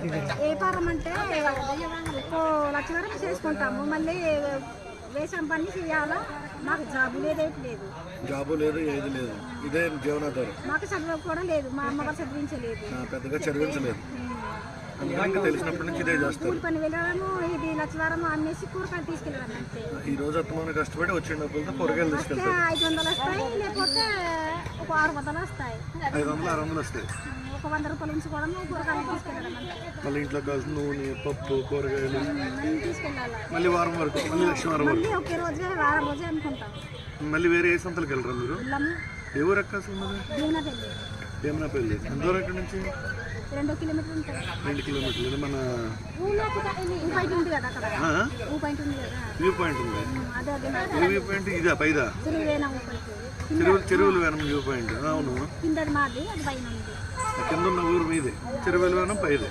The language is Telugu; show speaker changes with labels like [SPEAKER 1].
[SPEAKER 1] వ్యాపారం అంటే లక్ష వరకు చేసుకుంటాము. మళ్ళీ వేషం పని చేయాలా, మాకు జాబు లేదు, లేదు
[SPEAKER 2] జాబు లేదు, ఏది లేదు. ఇదే జీవనాధారం.
[SPEAKER 1] మాకు చదువు కూడా లేదు, మా అమ్మగారు చదివించలేదు,
[SPEAKER 2] పెద్దగా చదివించలేదు. తెలిసినప్పటి నుంచి ఇదే చేస్తారు.
[SPEAKER 1] కూలి పని వెళ్ళడము, ఇది లక్షవారం అమ్మేసి కూరగాయలు తీసుకెళ్ళడం అంతే.
[SPEAKER 2] ఈ రోజు అత్తమాన కష్టపడి వచ్చిన డబ్బులతో కూరగాయలు తీసుకెళ్తారు.
[SPEAKER 1] 500 వస్తాయి, లేకపోతే ఒక 600 వస్తాయి.
[SPEAKER 2] 500-600 వస్తాయి.
[SPEAKER 1] ఒక 100 రూపాయలు ఉంచుకోవడం, కూరగాయలు తీసుకెళ్ళడం అంతే.
[SPEAKER 2] మళ్ళీ ఇంట్లో కావాల్సిన నూనె, పప్పు, కూరగాయలు
[SPEAKER 1] తీసుకెళ్ళాలి.
[SPEAKER 2] మళ్ళీ వారం వరకు, మళ్ళీ లక్ష్మీవారం వరకు,
[SPEAKER 1] ఒకే రోజే వారం రోజే అనుకుంటాం.
[SPEAKER 2] మళ్ళీ వేరే ఏ సంతలకు వెళ్ళరా మీరు? ఏ ఊరు ఎక్కడ
[SPEAKER 1] భీమనపల్లి.
[SPEAKER 2] భీమనపల్లి ఎంత దూరం ఇక్కడ నుంచి?
[SPEAKER 1] 2 కిలోమీటర్లు ఉంటుంది.
[SPEAKER 2] 2 కిలోమీటర్లు. మన
[SPEAKER 1] పాయింట్ ఉంది కదా అక్కడ, పాయింట్ ఉంది కదా,
[SPEAKER 2] వ్యూ పాయింట్ ఉంది.
[SPEAKER 1] అదే
[SPEAKER 2] వ్యూ పాయింట్ ఇదా? పైదా? చెరువులు వేనం వ్యూ పాయింట్. అవును,
[SPEAKER 1] కింద మాది, అది పైన ఉంది.
[SPEAKER 2] కింద ఉన్న ఊరు మీదే, చెరువులు వేనం పైదే.